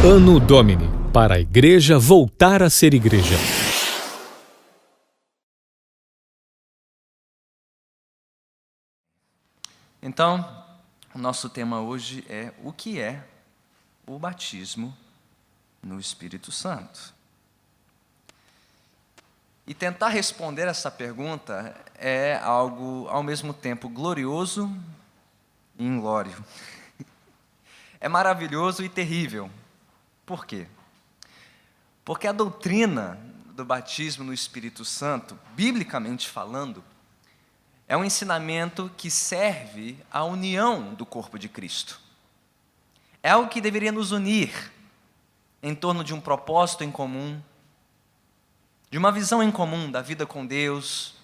Anno Domini, para a igreja voltar a ser igreja. Então, o nosso tema hoje é o que é o batismo no Espírito Santo. E tentar responder essa pergunta é algo ao mesmo tempo glorioso e inglório. É maravilhoso e terrível. Por quê? Porque a doutrina do batismo no Espírito Santo, biblicamente falando, é um ensinamento que serve à união do corpo de Cristo. É algo que deveria nos unir em torno de um propósito em comum, de uma visão em comum da vida com Deus,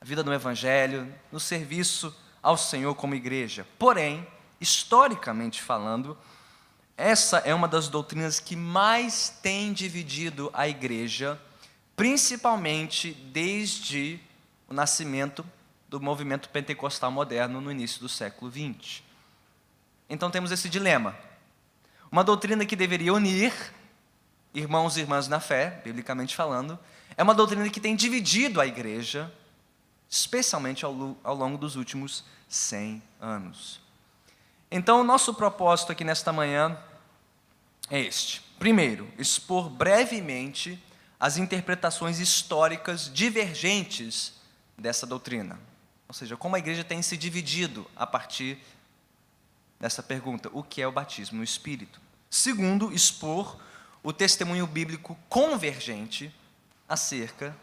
a vida no Evangelho, no serviço ao Senhor como igreja. Porém, historicamente falando, essa é uma das doutrinas que mais tem dividido a igreja, principalmente desde o nascimento do movimento pentecostal moderno no início do século XX. Então temos esse dilema. Uma doutrina que deveria unir irmãos e irmãs na fé, biblicamente falando, é uma doutrina que tem dividido a igreja, especialmente ao longo dos últimos 100 anos. Então o nosso propósito aqui nesta manhã é este. Primeiro, expor brevemente as interpretações históricas divergentes dessa doutrina. Ou seja, como a igreja tem se dividido a partir dessa pergunta, o que é o batismo no Espírito? Segundo, expor o testemunho bíblico convergente acerca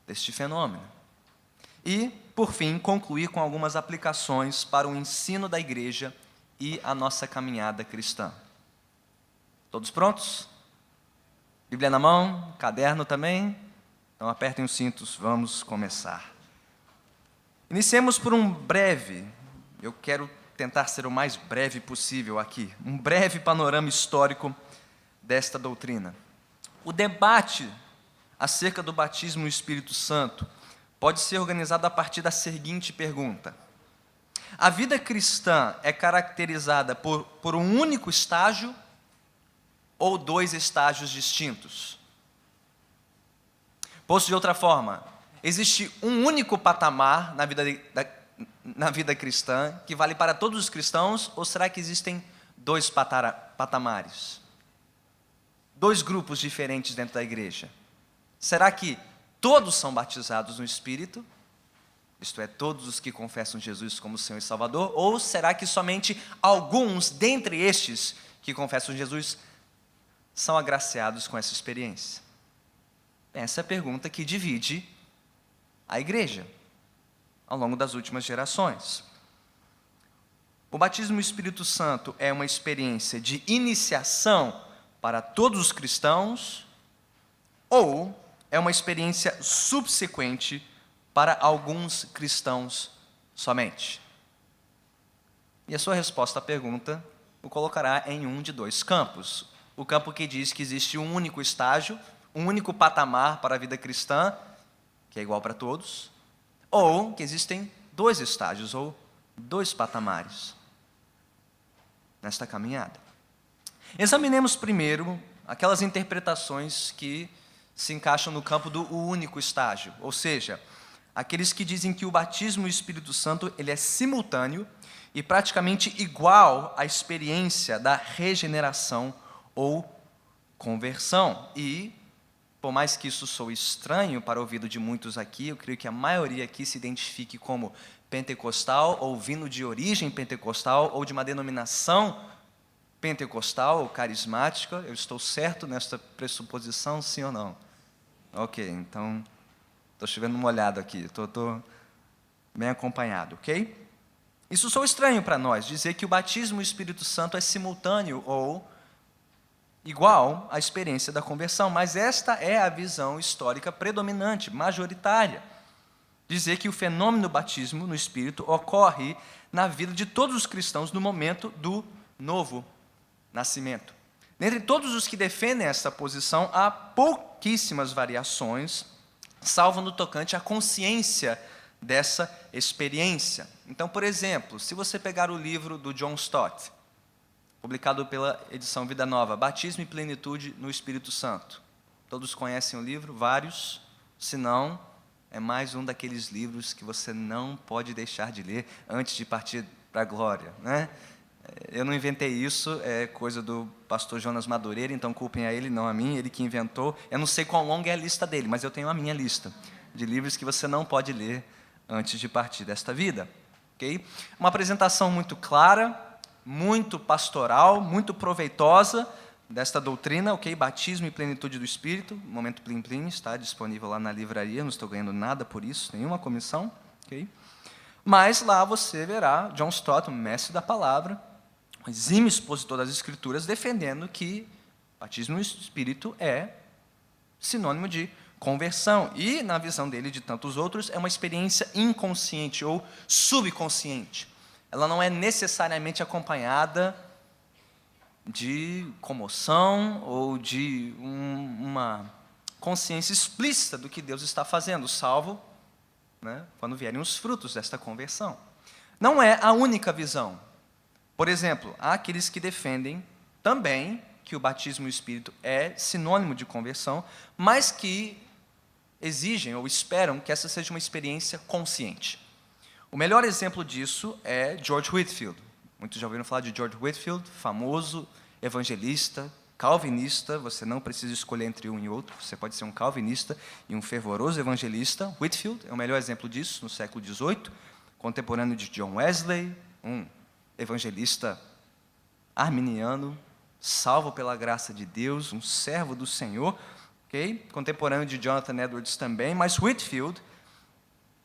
deste fenômeno. E, por fim, concluir com algumas aplicações para o ensino da igreja e a nossa caminhada cristã. Todos prontos? Bíblia na mão? Caderno também? Então apertem os cintos, vamos começar. Iniciemos por eu quero tentar ser o mais breve possível aqui, um breve panorama histórico desta doutrina. O debate acerca do batismo no Espírito Santo pode ser organizado a partir da seguinte pergunta: a vida cristã é caracterizada por um único estágio ou dois estágios distintos? Posto de outra forma, existe um único patamar na vida cristã que vale para todos os cristãos, ou será que existem dois patamares? Dois grupos diferentes dentro da igreja? Será que todos são batizados no Espírito? Isto é, todos os que confessam Jesus como Senhor e Salvador? Ou será que somente alguns dentre estes que confessam Jesus são agraciados com essa experiência? Essa é a pergunta que divide a igreja ao longo das últimas gerações. O batismo no Espírito Santo é uma experiência de iniciação para todos os cristãos ou é uma experiência subsequente para alguns cristãos somente? E a sua resposta à pergunta o colocará em um de dois campos. O campo que diz que existe um único estágio, um único patamar para a vida cristã, que é igual para todos, ou que existem dois estágios, ou dois patamares nesta caminhada. Examinemos primeiro aquelas interpretações que se encaixam no campo do único estágio, ou seja, aqueles que dizem que o batismo no Espírito Santo ele é simultâneo e praticamente igual à experiência da regeneração ou conversão. E, por mais que isso soe estranho para o ouvido de muitos aqui, eu creio que a maioria aqui se identifique como pentecostal, ou vindo de origem pentecostal, ou de uma denominação pentecostal ou carismática. Eu estou certo nesta pressuposição, sim ou não? Ok, então, estou chovendo molhado aqui, estou bem acompanhado, ok? Isso soa estranho para nós, dizer que o batismo no Espírito Santo é simultâneo ou igual à experiência da conversão, mas esta é a visão histórica predominante, majoritária. Dizer que o fenômeno do batismo no Espírito ocorre na vida de todos os cristãos no momento do novo nascimento. Dentre todos os que defendem essa posição, há pouquíssimas variações, salvo no tocante à consciência dessa experiência. Então, por exemplo, se você pegar o livro do John Stott, publicado pela edição Vida Nova, Batismo e Plenitude no Espírito Santo. Todos conhecem o livro? Vários. Se não, é mais um daqueles livros que você não pode deixar de ler antes de partir para a glória, né? Eu não inventei isso, é coisa do pastor Jonas Madureira, então culpem a ele, não a mim, ele que inventou. Eu não sei quão longa é a lista dele, mas eu tenho a minha lista de livros que você não pode ler antes de partir desta vida. Okay? Uma apresentação muito clara, muito pastoral, muito proveitosa desta doutrina, ok? Batismo e Plenitude do Espírito, Momento Plim Plim, está disponível lá na livraria, não estou ganhando nada por isso, nenhuma comissão, ok? Mas lá você verá John Stott, um mestre da palavra, um exímio expositor das Escrituras, defendendo que batismo no Espírito é sinônimo de conversão. E, na visão dele e de tantos outros, é uma experiência inconsciente ou subconsciente. Ela não é necessariamente acompanhada de comoção ou de uma consciência explícita do que Deus está fazendo, salvo, né, quando vierem os frutos desta conversão. Não é a única visão. Por exemplo, há aqueles que defendem também que o batismo no Espírito é sinônimo de conversão, mas que exigem ou esperam que essa seja uma experiência consciente. O melhor exemplo disso é George Whitefield. Muitos já ouviram falar de George Whitefield, famoso evangelista, calvinista. Você não precisa escolher entre um e outro, você pode ser um calvinista e um fervoroso evangelista. Whitefield é o melhor exemplo disso no século XVIII, contemporâneo de John Wesley, um evangelista arminiano, salvo pela graça de Deus, um servo do Senhor, okay? Contemporâneo de Jonathan Edwards também, mas Whitefield,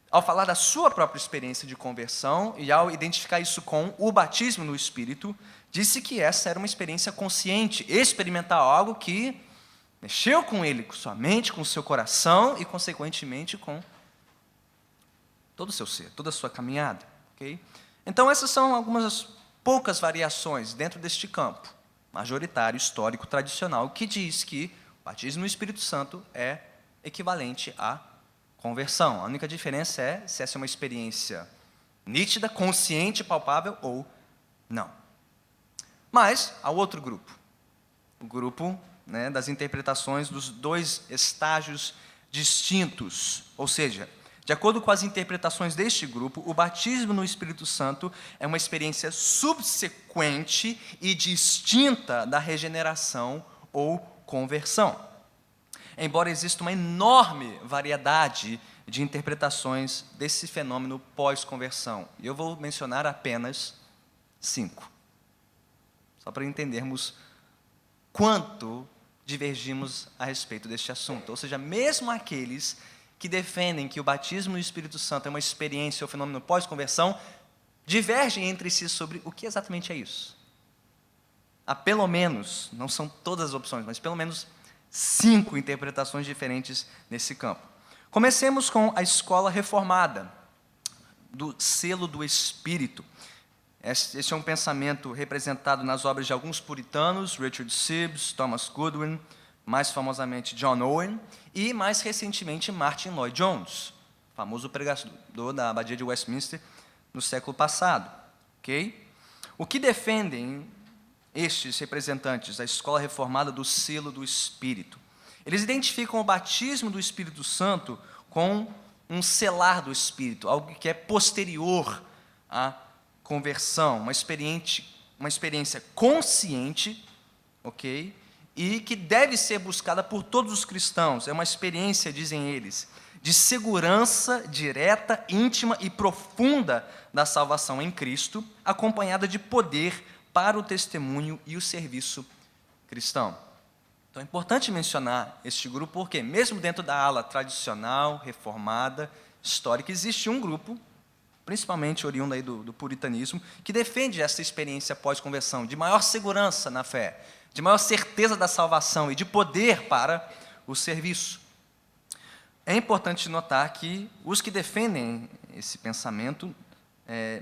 ao falar da sua própria experiência de conversão e ao identificar isso com o batismo no Espírito, disse que essa era uma experiência consciente, experimentar algo que mexeu com ele, com sua mente, com o seu coração e, consequentemente, com todo o seu ser, toda a sua caminhada. Okay? Então, essas são algumas poucas variações dentro deste campo majoritário, histórico, tradicional, que diz que o batismo no Espírito Santo é equivalente à conversão. A única diferença é se essa é uma experiência nítida, consciente, palpável ou não. Mas há outro grupo, o grupo, né, das interpretações dos dois estágios distintos, ou seja, de acordo com as interpretações deste grupo, o batismo no Espírito Santo é uma experiência subsequente e distinta da regeneração ou conversão. Embora exista uma enorme variedade de interpretações desse fenômeno pós-conversão, e eu vou mencionar apenas 5, só para entendermos quanto divergimos a respeito deste assunto. Ou seja, mesmo aqueles que defendem que o batismo no Espírito Santo é uma experiência ou fenômeno pós-conversão, divergem entre si sobre o que exatamente é isso. Há pelo menos, não são todas as opções, mas pelo menos 5 interpretações diferentes nesse campo. Comecemos com a escola reformada, do selo do Espírito. Esse é um pensamento representado nas obras de alguns puritanos, Richard Sibbes, Thomas Goodwin, mais famosamente John Owen, e mais recentemente Martin Lloyd-Jones, famoso pregador da Abadia de Westminster no século passado. Okay? O que defendem estes representantes da escola reformada do selo do Espírito? Eles identificam o batismo do Espírito Santo com um selar do Espírito, algo que é posterior à conversão, uma experiência consciente, ok? E que deve ser buscada por todos os cristãos. É uma experiência, dizem eles, de segurança direta, íntima e profunda da salvação em Cristo, acompanhada de poder para o testemunho e o serviço cristão. Então é importante mencionar este grupo, porque mesmo dentro da ala tradicional, reformada, histórica, existe um grupo, principalmente oriundo aí do puritanismo, que defende essa experiência pós-conversão, de maior segurança na fé, de maior certeza da salvação e de poder para o serviço. É importante notar que os que defendem esse pensamento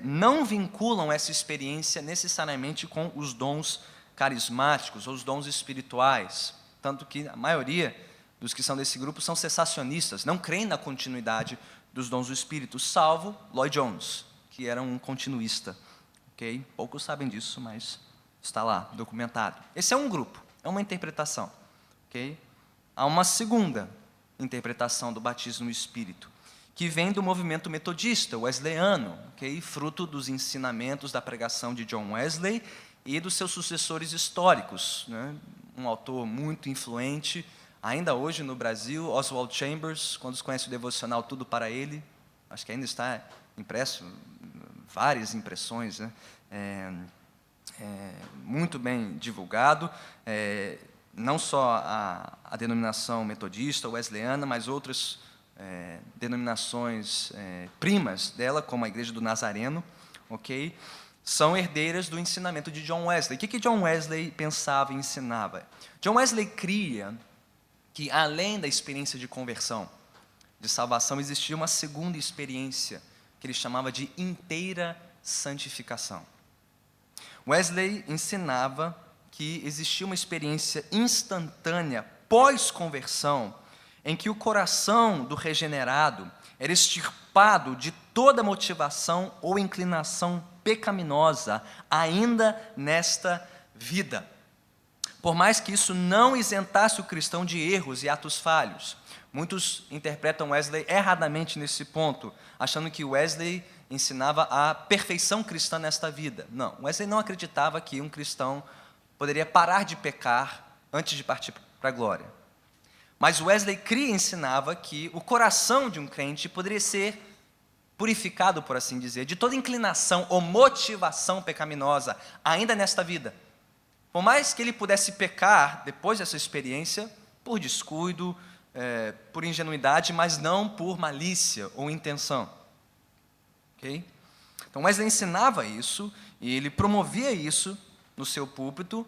não vinculam essa experiência necessariamente com os dons carismáticos ou os dons espirituais, tanto que a maioria dos que são desse grupo são cessacionistas, não creem na continuidade dos dons do Espírito, salvo Lloyd-Jones, que era um continuista. Okay? Poucos sabem disso, mas Está lá, documentado. Esse é um grupo, é uma interpretação. Okay? Há uma segunda interpretação do batismo no Espírito, que vem do movimento metodista, wesleyano, okay? Fruto dos ensinamentos da pregação de John Wesley e dos seus sucessores históricos, né? Um autor muito influente, ainda hoje no Brasil, Oswald Chambers, quando se conhece o devocional Tudo para Ele, acho que ainda está impresso, várias impressões, né? Muito bem divulgado, não só a denominação metodista, wesleyana, mas outras denominações primas dela, como a Igreja do Nazareno, ok? São herdeiras do ensinamento de John Wesley. O que John Wesley pensava e ensinava? John Wesley cria que, além da experiência de conversão, de salvação, existia uma segunda experiência, que ele chamava de inteira santificação. Wesley ensinava que existia uma experiência instantânea, pós-conversão, em que o coração do regenerado era extirpado de toda motivação ou inclinação pecaminosa, ainda nesta vida. Por mais que isso não isentasse o cristão de erros e atos falhos. Muitos interpretam Wesley erradamente nesse ponto, achando que Wesley ensinava a perfeição cristã nesta vida. Não, Wesley não acreditava que um cristão poderia parar de pecar antes de partir para a glória. Mas Wesley cria e ensinava que o coração de um crente poderia ser purificado, por assim dizer, de toda inclinação ou motivação pecaminosa, ainda nesta vida. Por mais que ele pudesse pecar, depois dessa experiência, por descuido, por ingenuidade, mas não por malícia ou intenção. Okay? Então Wesley ensinava isso, e ele promovia isso no seu púlpito,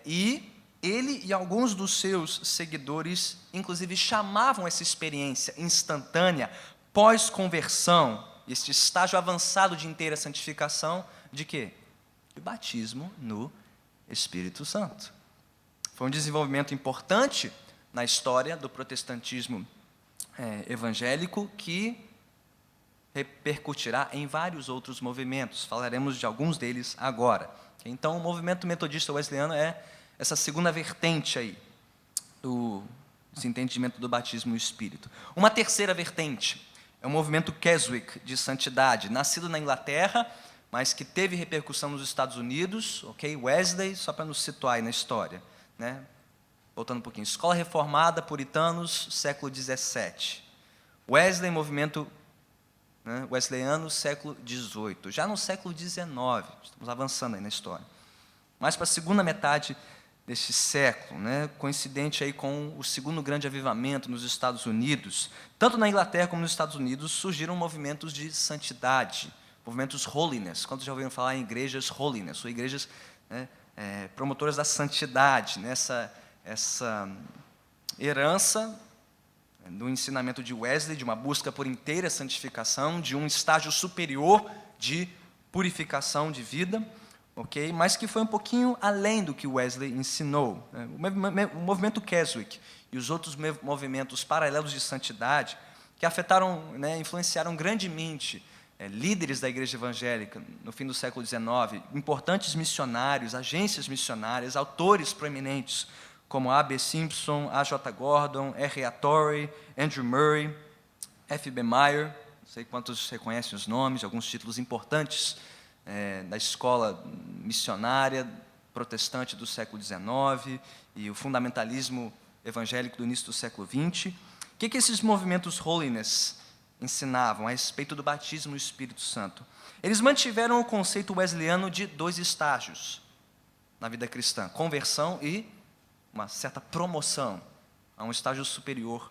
e ele e alguns dos seus seguidores, inclusive, chamavam essa experiência instantânea, pós-conversão, este estágio avançado de inteira santificação, de quê? De batismo no Espírito Santo. Foi um desenvolvimento importante na história do protestantismo evangélico, que repercutirá em vários outros movimentos. Falaremos de alguns deles agora. Então, o movimento metodista wesleyano é essa segunda vertente aí do entendimento do batismo no Espírito. Uma terceira vertente é o movimento Keswick de santidade, nascido na Inglaterra, mas que teve repercussão nos Estados Unidos, ok? Wesley, só para nos situar aí na história, né? Voltando um pouquinho, escola reformada, puritanos, século XVII. Wesley, movimento wesleyano, século XVIII. Já no século XIX, estamos avançando aí na história. Mais para a segunda metade deste século, né, coincidente aí com o segundo grande avivamento nos Estados Unidos, tanto na Inglaterra como nos Estados Unidos, surgiram movimentos de santidade, movimentos holiness. Quantos já ouviram falar em igrejas holiness, ou igrejas promotoras da santidade, nessa essa herança do ensinamento de Wesley, de uma busca por inteira santificação, de um estágio superior de purificação de vida, ok? Mas que foi um pouquinho além do que Wesley ensinou. O movimento Keswick e os outros movimentos paralelos de santidade, que afetaram, influenciaram grandemente líderes da igreja evangélica no fim do século XIX, importantes missionários, agências missionárias, autores proeminentes, como A.B. Simpson, A.J. Gordon, R.A. Torrey, Andrew Murray, F.B. Meyer, não sei quantos reconhecem os nomes, alguns títulos importantes da escola missionária protestante do século XIX e o fundamentalismo evangélico do início do século XX. O que esses movimentos holiness ensinavam a respeito do batismo no Espírito Santo? Eles mantiveram o conceito wesleyano de 2 estágios na vida cristã: conversão e uma certa promoção a um estágio superior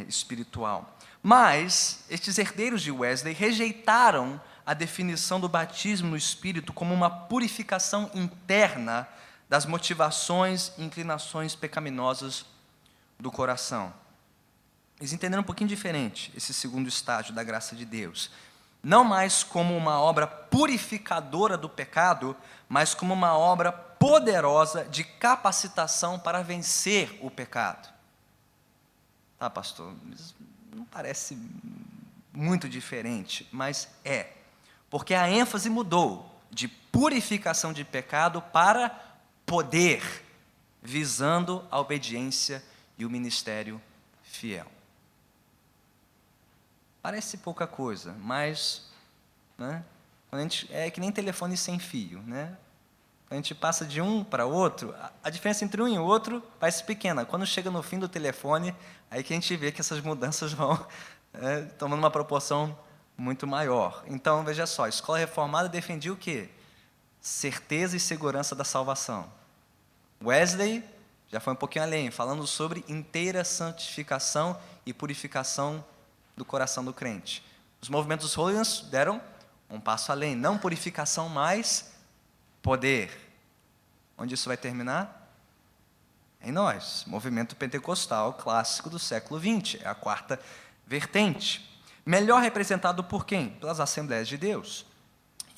espiritual. Mas estes herdeiros de Wesley rejeitaram a definição do batismo no Espírito como uma purificação interna das motivações e inclinações pecaminosas do coração. Eles entenderam um pouquinho diferente esse segundo estágio da graça de Deus. Não mais como uma obra purificadora do pecado, mas como uma obra poderosa de capacitação para vencer o pecado. Tá, pastor? Isso não parece muito diferente, mas é. Porque a ênfase mudou. de purificação de pecado para poder, visando a obediência e o ministério fiel. Parece pouca coisa, mas né, quando a gente, é que nem telefone sem fio. Né? Quando a gente passa de um para outro, a diferença entre um e o outro parece pequena. Quando chega no fim do telefone, aí que a gente vê que essas mudanças vão tomando uma proporção muito maior. Então, veja só, a escola reformada defendia o quê? Certeza e segurança da salvação. Wesley já foi um pouquinho além, falando sobre inteira santificação e purificação do coração do crente. Os movimentos Holiness deram um passo além, não purificação, mas poder. Onde isso vai terminar? Em nós, movimento pentecostal clássico do século XX, é a quarta vertente. Melhor representado por quem? Pelas Assembleias de Deus.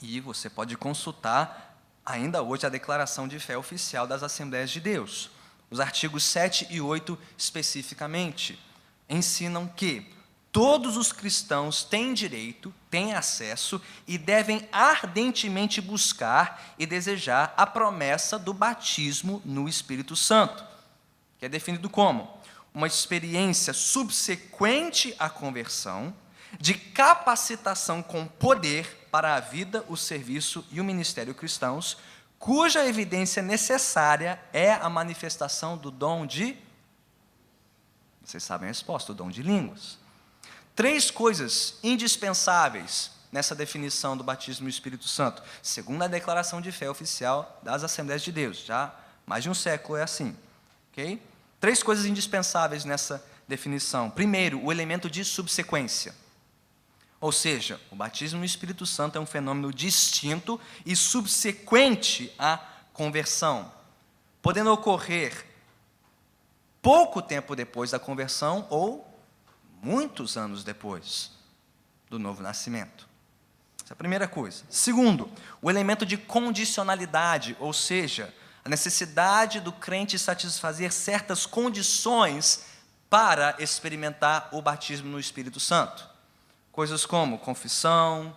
E você pode consultar ainda hoje a declaração de fé oficial das Assembleias de Deus. Os artigos 7 e 8 especificamente ensinam que todos os cristãos têm direito, têm acesso e devem ardentemente buscar e desejar a promessa do batismo no Espírito Santo, que é definido como uma experiência subsequente à conversão, de capacitação com poder para a vida, o serviço e o ministério cristãos, cuja evidência necessária é a manifestação do dom de... Vocês sabem a resposta, o dom de línguas. 3 coisas indispensáveis nessa definição do batismo no Espírito Santo, segundo a declaração de fé oficial das Assembleias de Deus. Já mais de um século é assim. Okay? 3 coisas indispensáveis nessa definição. Primeiro, o elemento de subsequência. Ou seja, o batismo no Espírito Santo é um fenômeno distinto e subsequente à conversão, podendo ocorrer pouco tempo depois da conversão ou muitos anos depois do novo nascimento. Essa é a primeira coisa. Segundo, o elemento de condicionalidade, ou seja, a necessidade do crente satisfazer certas condições para experimentar o batismo no Espírito Santo. Coisas como confissão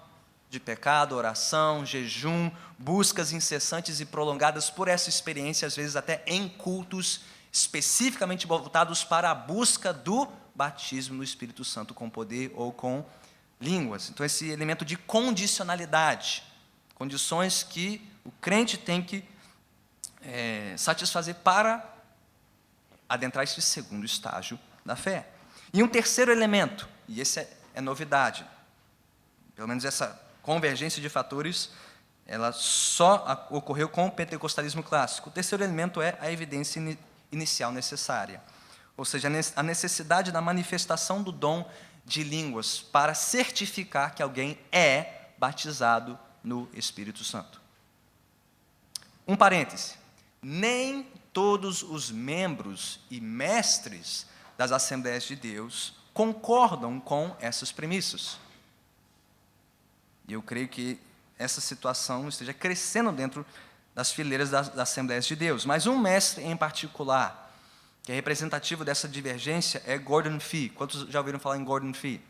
de pecado, oração, jejum, buscas incessantes e prolongadas por essa experiência, às vezes até em cultos especificamente voltados para a busca do batismo no Espírito Santo com poder ou com línguas. Então, esse elemento de condicionalidade, condições que o crente tem que satisfazer para adentrar esse segundo estágio da fé. E um terceiro elemento, e esse é novidade, pelo menos essa convergência de fatores, ela só ocorreu com o pentecostalismo clássico. O terceiro elemento é a evidência inicial necessária, ou seja, a necessidade da manifestação do dom de línguas para certificar que alguém é batizado no Espírito Santo. Um parêntese, nem todos os membros e mestres das Assembleias de Deus concordam com essas premissas. E eu creio que essa situação esteja crescendo dentro das fileiras das Assembleias de Deus. Mas um mestre em particular, que é representativo dessa divergência, é Gordon Fee. Quantos já ouviram falar em Gordon Fee?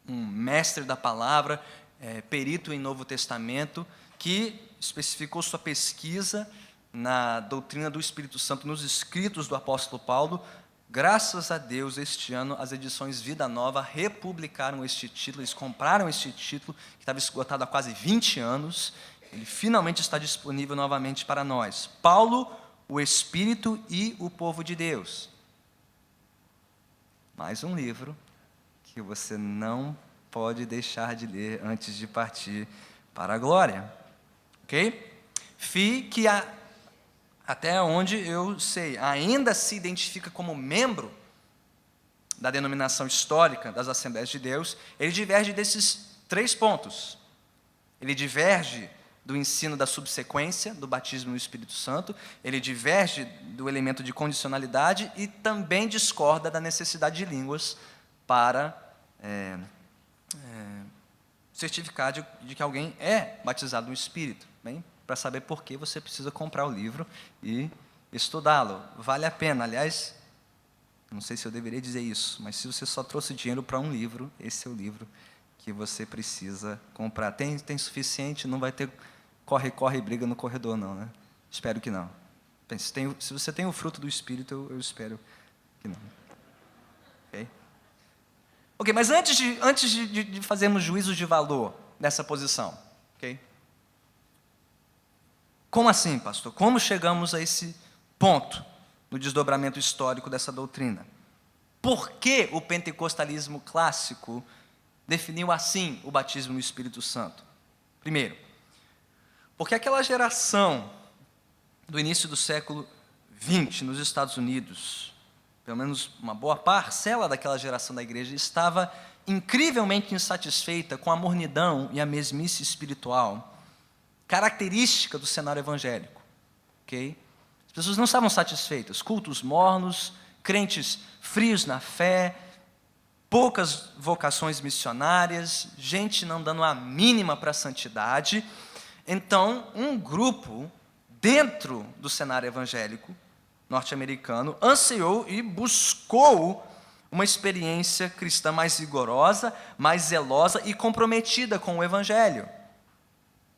Um mestre da palavra, perito em Novo Testamento, que especificou sua pesquisa na doutrina do Espírito Santo nos escritos do apóstolo Paulo. Graças a Deus, este ano, as edições Vida Nova republicaram este título, eles compraram este título, que estava esgotado há quase 20 anos, ele finalmente está disponível novamente para nós. Paulo, o Espírito e o povo de Deus. Mais um livro que você não pode deixar de ler antes de partir para a glória. Ok? Fee, que até onde eu sei, ainda se identifica como membro da denominação histórica das Assembleias de Deus, ele diverge desses 3 pontos. Ele diverge do ensino da subsequência, do batismo no Espírito Santo, ele diverge do elemento de condicionalidade e também discorda da necessidade de línguas para certificar de que alguém é batizado no Espírito. Bem, para saber por que você precisa comprar o livro e estudá-lo. Vale a pena. Aliás, não sei se eu deveria dizer isso, mas se você só trouxe dinheiro para um livro, esse é o livro que você precisa comprar. Tem suficiente, não vai ter corre e briga no corredor, não, né? Espero que não. Se você tem o fruto do Espírito, eu espero que não. Ok, mas antes de fazermos juízos de valor nessa posição, ok? Como assim, pastor? Como chegamos a esse ponto no desdobramento histórico dessa doutrina? Por que o pentecostalismo clássico definiu assim o batismo no Espírito Santo? Primeiro, porque aquela geração do início do século XX nos Estados Unidos, pelo menos uma boa parcela daquela geração da igreja, estava incrivelmente insatisfeita com a mornidão e a mesmice espiritual, característica do cenário evangélico. Okay? As pessoas não estavam satisfeitas, cultos mornos, crentes frios na fé, poucas vocações missionárias, gente não dando a mínima para a santidade. Então, um grupo dentro do cenário evangélico norte-americano ansiou e buscou uma experiência cristã mais rigorosa, mais zelosa e comprometida com o evangelho.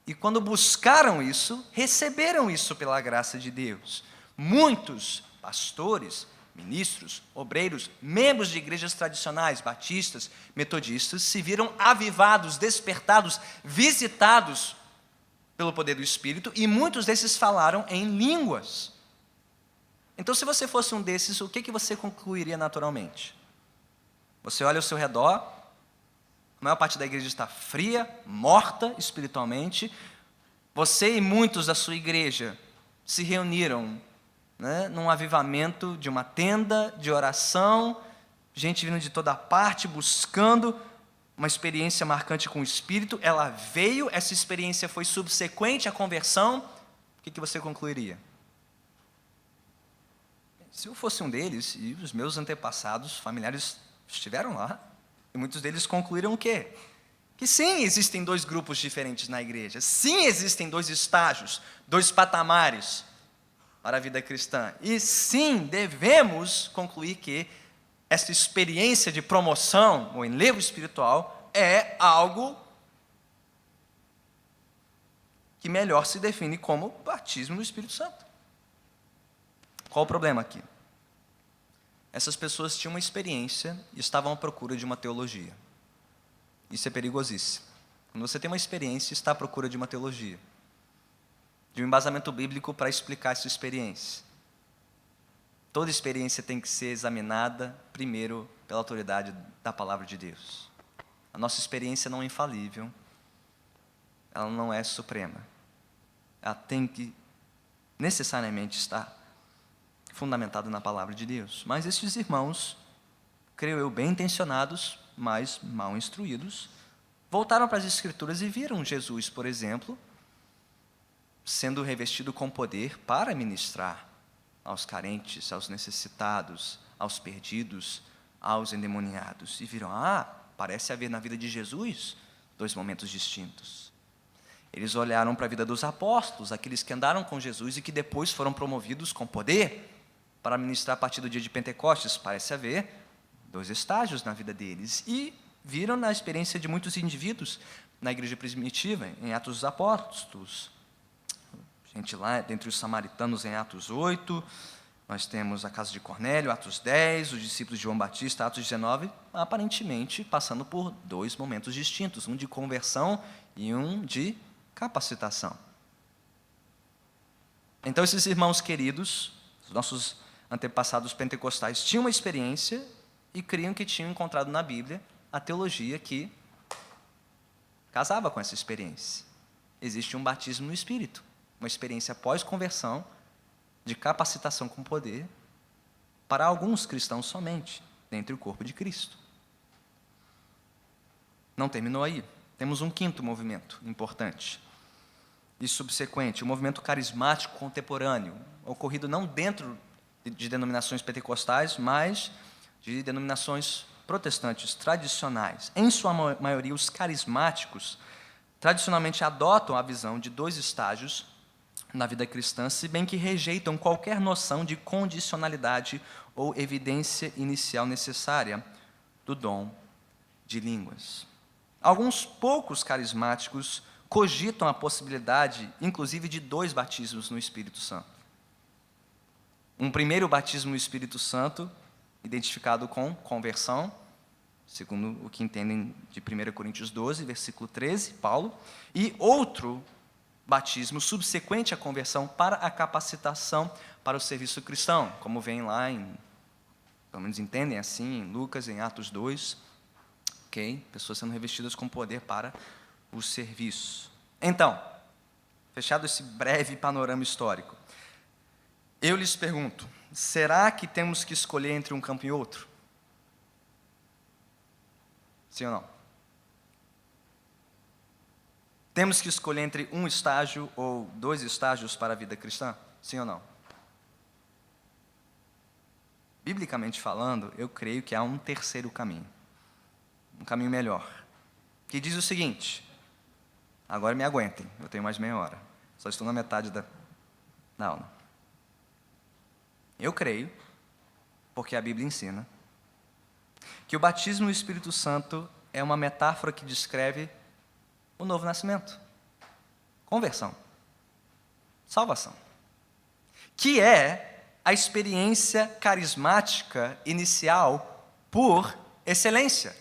E quando buscaram isso, receberam isso pela graça de Deus. Muitos pastores, ministros, obreiros, membros de igrejas tradicionais, batistas, metodistas, se viram avivados, despertados, visitados pelo poder do Espírito, e muitos desses falaram em línguas. Então, se você fosse um desses, o que você concluiria naturalmente? Você olha ao seu redor, a maior parte da igreja está fria, morta espiritualmente. Você e muitos da sua igreja se reuniram, né, num avivamento de uma tenda de oração, gente vindo de toda parte, buscando uma experiência marcante com o Espírito. Ela veio, essa experiência foi subsequente à conversão. O que você concluiria? Se eu fosse um deles, e os meus antepassados, familiares, estiveram lá, e muitos deles concluíram o quê? Que sim, existem dois grupos diferentes na igreja. Sim, existem dois estágios, dois patamares para a vida cristã. E sim, devemos concluir que essa experiência de promoção, ou enlevo espiritual, é algo que melhor se define como batismo no Espírito Santo. Qual o problema aqui? Essas pessoas tinham uma experiência e estavam à procura de uma teologia. Isso é perigosíssimo. Quando você tem uma experiência, está à procura de uma teologia, de um embasamento bíblico para explicar essa experiência. Toda experiência tem que ser examinada primeiro pela autoridade da palavra de Deus. A nossa experiência não é infalível, ela não é suprema. Ela tem que necessariamente estar fundamentada na palavra de Deus. Mas esses irmãos, creio eu, bem intencionados, mas mal instruídos, voltaram para as Escrituras e viram Jesus, por exemplo, sendo revestido com poder para ministrar aos carentes, aos necessitados, aos perdidos, aos endemoniados. E viram, parece haver na vida de Jesus dois momentos distintos. Eles olharam para a vida dos apóstolos, aqueles que andaram com Jesus e que depois foram promovidos com poder para ministrar a partir do dia de Pentecostes. Parece haver dois estágios na vida deles. E viram na experiência de muitos indivíduos na igreja primitiva, em Atos dos Apóstolos. Gente lá, dentre os samaritanos, em Atos 8, nós temos a casa de Cornélio, Atos 10, os discípulos de João Batista, Atos 19, aparentemente passando por dois momentos distintos, um de conversão e um de capacitação. Então, esses irmãos queridos, os nossos antepassados pentecostais, tinham uma experiência e criam que tinham encontrado na Bíblia a teologia que casava com essa experiência. Existe um batismo no Espírito, uma experiência pós-conversão, de capacitação com poder, para alguns cristãos somente, dentre o corpo de Cristo. Não terminou aí. Temos um quinto movimento importante e subsequente, o movimento carismático contemporâneo, ocorrido não dentro de denominações pentecostais, mas de denominações protestantes tradicionais. Em sua maioria, os carismáticos tradicionalmente adotam a visão de dois estágios na vida cristã, se bem que rejeitam qualquer noção de condicionalidade ou evidência inicial necessária do dom de línguas. Alguns poucos carismáticos cogitam a possibilidade, inclusive, de 2 batismos no Espírito Santo. Um primeiro batismo no Espírito Santo, identificado com conversão, segundo o que entendem de 1 Coríntios 12, versículo 13, Paulo, e outro batismo subsequente à conversão para a capacitação para o serviço cristão, como vem lá pelo menos entendem assim, em Lucas, em Atos 2, ok? Pessoas sendo revestidas com poder para o serviço. Então, fechado esse breve panorama histórico, eu lhes pergunto, será que temos que escolher entre um campo e outro? Sim ou não? Temos que escolher entre um estágio ou 2 estágios para a vida cristã? Sim ou não? Biblicamente falando, eu creio que há um terceiro caminho. Um caminho melhor. Que diz o seguinte, agora me aguentem, eu tenho mais meia hora. Só estou na metade da aula. Eu creio, porque a Bíblia ensina, que o batismo no Espírito Santo é uma metáfora que descreve o novo nascimento, conversão, salvação, que é a experiência carismática inicial por excelência.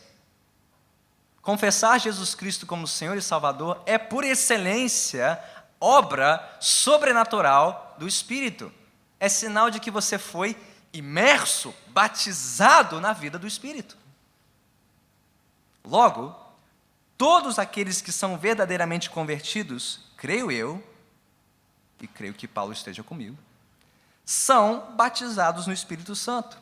Confessar Jesus Cristo como Senhor e Salvador é, por excelência, obra sobrenatural do Espírito. É sinal de que você foi imerso, batizado na vida do Espírito. Logo, todos aqueles que são verdadeiramente convertidos, creio eu, e creio que Paulo esteja comigo, são batizados no Espírito Santo.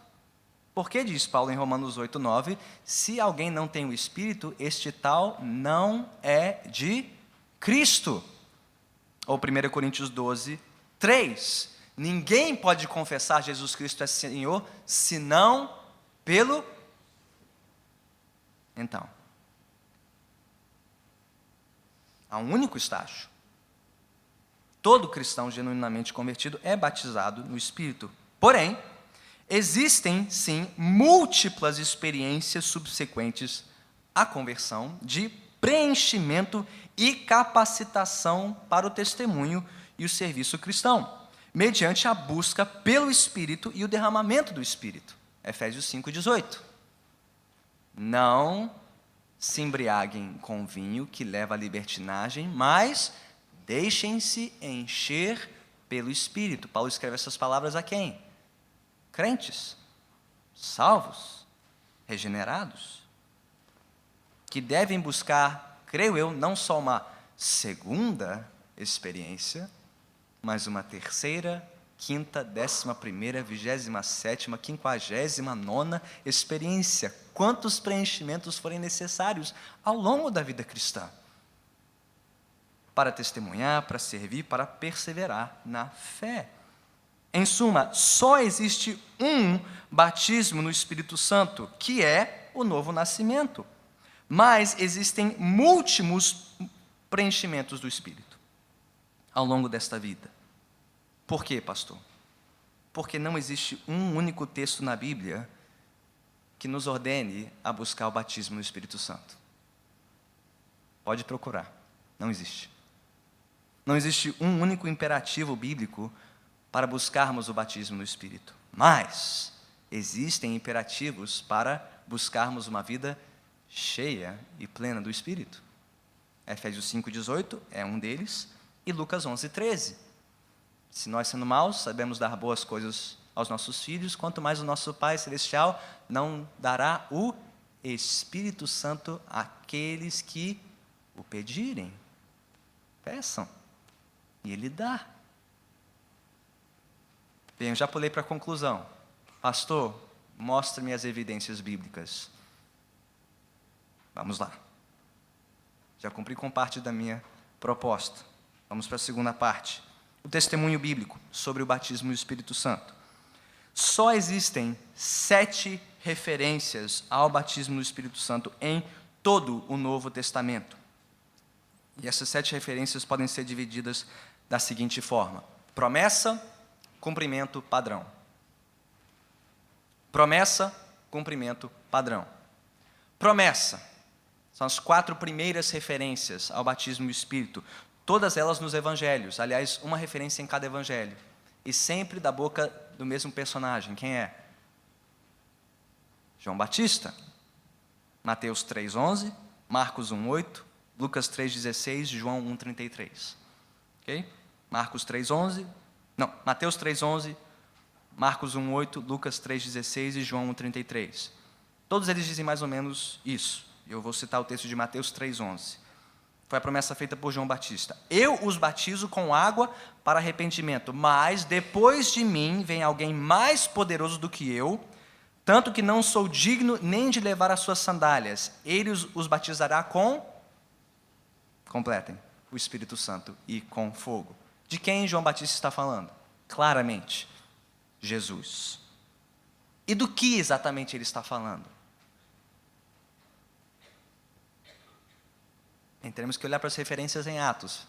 Porque diz Paulo em Romanos 8:9, se alguém não tem o Espírito, este tal não é de Cristo. Ou 1 Coríntios 12:3, ninguém pode confessar Jesus Cristo é Senhor, senão pelo... Então, há um único estágio. Todo cristão genuinamente convertido é batizado no Espírito. Porém, existem, sim, múltiplas experiências subsequentes à conversão de preenchimento e capacitação para o testemunho e o serviço cristão, mediante a busca pelo Espírito e o derramamento do Espírito. Efésios 5:18. Não se embriaguem com vinho que leva à libertinagem, mas deixem-se encher pelo Espírito. Paulo escreve essas palavras a quem? Crentes, salvos, regenerados, que devem buscar, creio eu, não só uma segunda experiência, mas uma terceira, quinta, 11ª, 27ª, 59ª experiência. Quantos preenchimentos forem necessários ao longo da vida cristã? Para testemunhar, para servir, para perseverar na fé. Em suma, só existe um batismo no Espírito Santo, que é o novo nascimento. Mas existem múltiplos preenchimentos do Espírito ao longo desta vida. Por quê, pastor? Porque não existe um único texto na Bíblia que nos ordene a buscar o batismo no Espírito Santo. Pode procurar, não existe. Não existe um único imperativo bíblico para buscarmos o batismo no Espírito. Mas existem imperativos para buscarmos uma vida cheia e plena do Espírito. Efésios 5:18 é um deles, e Lucas 11:13. Se nós, sendo maus, sabemos dar boas coisas aos nossos filhos, quanto mais o nosso Pai Celestial não dará o Espírito Santo àqueles que o pedirem. Peçam, e Ele dá. Bem, eu já pulei para a conclusão. Pastor, mostre-me as evidências bíblicas. Vamos lá. Já cumpri com parte da minha proposta. Vamos para a segunda parte. O testemunho bíblico sobre o batismo do Espírito Santo. Só existem 7 referências ao batismo do Espírito Santo em todo o Novo Testamento. E essas 7 referências podem ser divididas da seguinte forma: promessa, cumprimento, padrão. Promessa, cumprimento, padrão. Promessa. São as 4 primeiras referências ao batismo no Espírito. Todas elas nos evangelhos. Aliás, uma referência em cada evangelho. E sempre da boca do mesmo personagem. Quem é? João Batista. Mateus 3,11, Marcos 1,8, Lucas 3,16, João 1,33. Ok? Mateus 3,11, Marcos 1,8, Lucas 3,16 e João 1,33. Todos eles dizem mais ou menos isso. Eu vou citar o texto de Mateus 3,11. Foi a promessa feita por João Batista. Eu os batizo com água para arrependimento, mas depois de mim vem alguém mais poderoso do que eu, tanto que não sou digno nem de levar as suas sandálias. Ele os batizará com, completem, o Espírito Santo e com fogo. De quem João Batista está falando? Claramente, Jesus. E do que exatamente ele está falando? Teremos que olhar para as referências em Atos,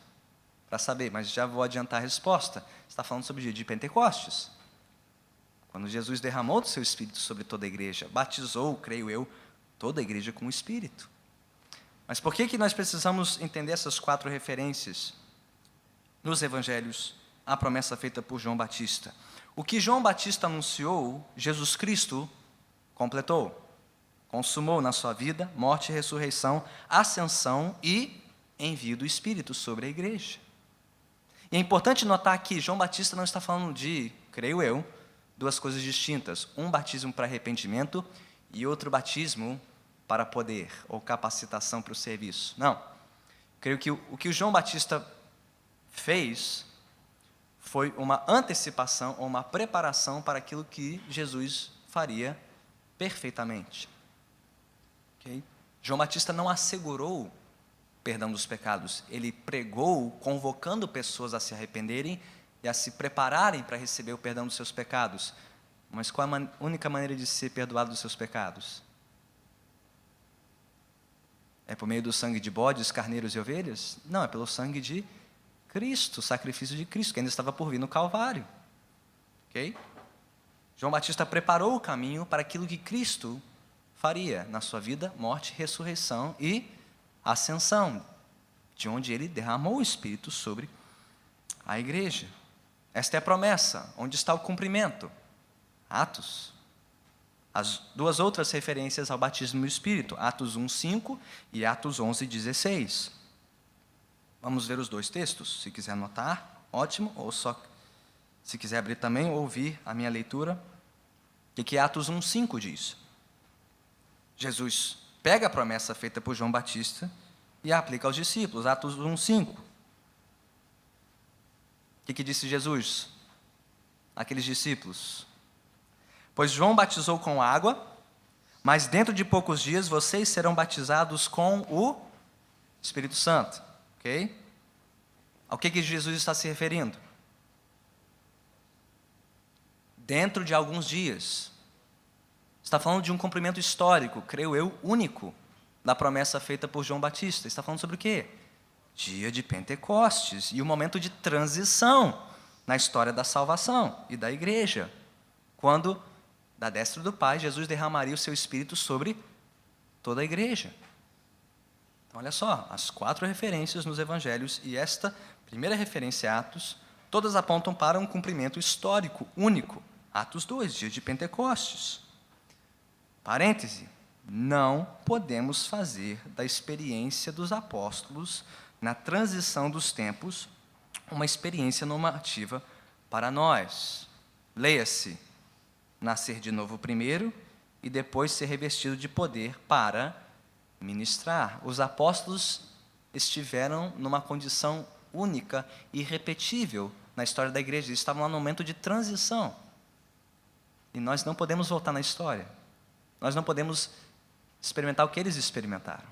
para saber, mas já vou adiantar a resposta. Está falando sobre o dia de Pentecostes. Quando Jesus derramou do seu Espírito sobre toda a igreja, batizou, creio eu, toda a igreja com o Espírito. Mas por que nós precisamos entender essas 4 referências nos evangelhos à promessa feita por João Batista? O que João Batista anunciou, Jesus Cristo completou. Consumou na sua vida, morte e ressurreição, ascensão e envio do Espírito sobre a igreja. E é importante notar que João Batista não está falando de, creio eu, 2 coisas distintas. Um batismo para arrependimento e outro batismo para poder ou capacitação para o serviço. Não. Creio que o que o João Batista fez foi uma antecipação ou uma preparação para aquilo que Jesus faria perfeitamente. Okay? João Batista não assegurou perdão dos pecados, ele pregou convocando pessoas a se arrependerem e a se prepararem para receber o perdão dos seus pecados. Mas qual a única maneira de ser perdoado dos seus pecados? É por meio do sangue de bodes, carneiros e ovelhas? Não, é pelo sangue de Cristo, o sacrifício de Cristo, que ainda estava por vir no Calvário. Ok? João Batista preparou o caminho para aquilo que Cristo faria na sua vida, morte, ressurreição e ascensão, de onde ele derramou o Espírito sobre a igreja. Esta é a promessa. Onde está o cumprimento? Atos. As 2 outras referências ao batismo no Espírito, Atos 1:5 e Atos 11:16. Vamos ver os 2 textos, se quiser anotar, ótimo, ou só, se quiser abrir também, ou ouvir a minha leitura. O que Atos 1:5 diz? Jesus pega a promessa feita por João Batista e a aplica aos discípulos, Atos 1:5. O que disse Jesus àqueles discípulos? Pois João batizou com água, mas dentro de poucos dias vocês serão batizados com o Espírito Santo. Ok? Ao que Jesus está se referindo? Dentro de alguns dias. Está falando de um cumprimento histórico, creio eu, único, da promessa feita por João Batista. Está falando sobre o quê? Dia de Pentecostes e o momento de transição na história da salvação e da igreja. Quando, da destra do Pai, Jesus derramaria o seu Espírito sobre toda a igreja. Então, olha só, as 4 referências nos evangelhos e esta primeira referência, Atos, todas apontam para um cumprimento histórico, único. Atos 2, dia de Pentecostes. Parêntese, não podemos fazer da experiência dos apóstolos na transição dos tempos uma experiência normativa para nós. Leia-se, nascer de novo primeiro e depois ser revestido de poder para ministrar. Os apóstolos estiveram numa condição única e irrepetível na história da igreja. Eles estavam lá no momento de transição. E nós não podemos voltar na história. Nós não podemos experimentar o que eles experimentaram.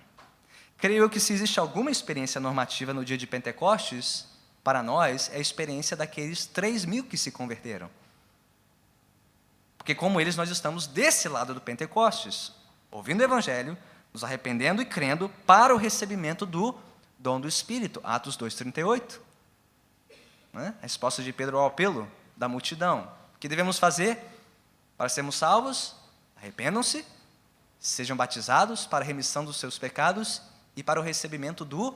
Creio eu que se existe alguma experiência normativa no dia de Pentecostes, para nós, é a experiência daqueles 3.000 que se converteram. Porque como eles, nós estamos desse lado do Pentecostes, ouvindo o Evangelho, nos arrependendo e crendo para o recebimento do dom do Espírito. Atos 2:38. A resposta de Pedro ao apelo da multidão. O que devemos fazer para sermos salvos? Arrependam-se sejam batizados para a remissão dos seus pecados e para o recebimento do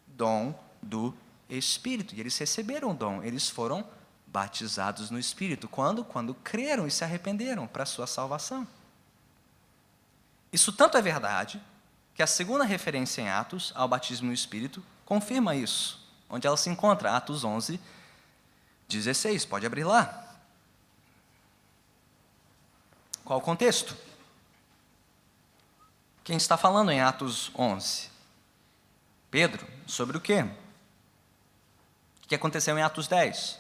dom do Espírito. E eles receberam o dom, eles foram batizados no Espírito. Quando? Quando creram e se arrependeram para a sua salvação. Isso tanto é verdade que a segunda referência em Atos ao batismo no Espírito confirma isso. Onde ela se encontra? Atos 11, 16. Pode abrir lá. Qual o contexto? Quem está falando em Atos 11? Pedro. Sobre o quê? O que aconteceu em Atos 10?